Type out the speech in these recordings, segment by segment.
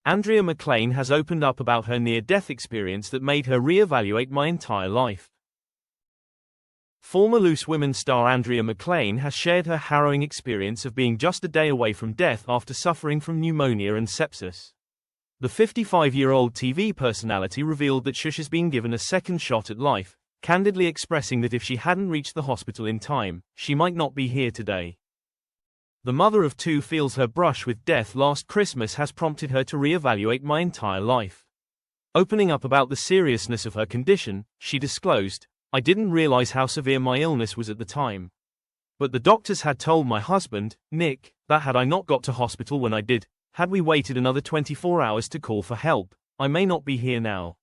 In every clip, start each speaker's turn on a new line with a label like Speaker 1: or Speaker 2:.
Speaker 1: Andrea McLean has opened up about her near-death experience that made her re-evaluate my entire life. Former Loose Women star Andrea McLean has shared her harrowing experience of being just a day away from death after suffering from pneumonia and sepsis. The 55-year-old TV personality revealed that she has been given a second shot at life, candidly expressing that if she hadn't reached the hospital in time, she might not be here today. The mother of two feels her brush with death last Christmas has prompted her to re-evaluate my entire life. Opening up about the seriousness of her condition, she disclosed, "I didn't realize how severe my illness was at the time. But the doctors had told my husband, Nick, that had I not got to hospital when I did, had we waited another 24 hours to call for help, I may not be here now."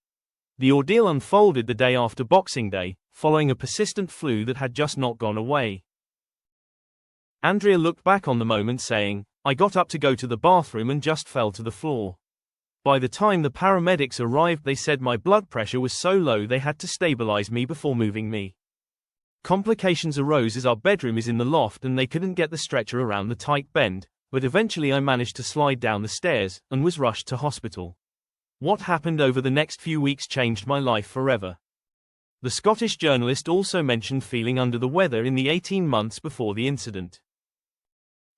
Speaker 1: The ordeal unfolded the day after Boxing Day, following a persistent flu that had just not gone away. Andrea looked back on the moment saying, "I got up to go to the bathroom and just fell to the floor. By the time the paramedics arrived, they said my blood pressure was so low they had to stabilize me before moving me. Complications arose as our bedroom is in the loft and they couldn't get the stretcher around the tight bend, but eventually I managed to slide down the stairs and was rushed to hospital. What happened over the next few weeks changed my life forever." The Scottish journalist also mentioned feeling under the weather in the 18 months before the incident.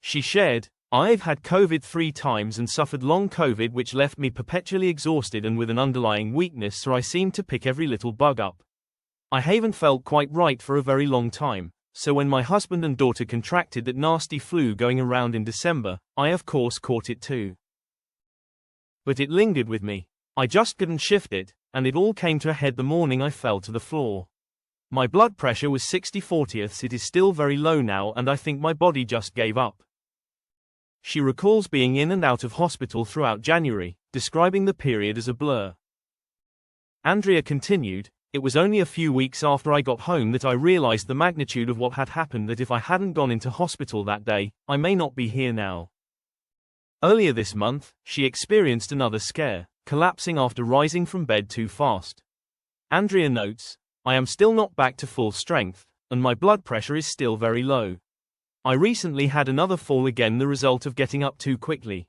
Speaker 1: She shared, "I've had COVID 3 times and suffered long COVID, which left me perpetually exhausted and with an underlying weakness, so I seemed to pick every little bug up. I haven't felt quite right for a very long time, so when my husband and daughter contracted that nasty flu going around in December, I of course caught it too. But it lingered with me. I just couldn't shift it, and it all came to a head the morning I fell to the floor. My blood pressure was 60/40. It is still very low now and I think my body just gave up." She recalls being in and out of hospital throughout January, describing the period as a blur. Andrea continued, "It was only a few weeks after I got home that I realized the magnitude of what had happened, that if I hadn't gone into hospital that day, I may not be here now." Earlier this month, she experienced another scare, collapsing after rising from bed too fast. Andrea notes, "I am still not back to full strength, and my blood pressure is still very low. I recently had another fall again, the result of getting up too quickly.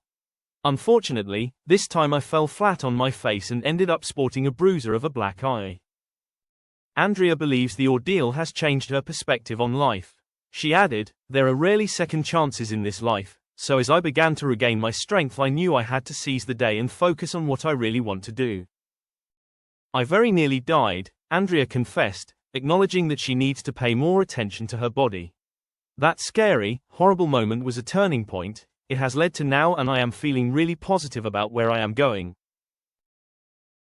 Speaker 1: Unfortunately, this time I fell flat on my face and ended up sporting a bruiser of a black eye." Andrea believes the ordeal has changed her perspective on life. She added, "There are rarely second chances in this life, so as I began to regain my strength I knew I had to seize the day and focus on what I really want to do. I very nearly died," Andrea confessed, acknowledging that she needs to pay more attention to her body. "That scary, horrible moment was a turning point. It has led to now, and I am feeling really positive about where I am going.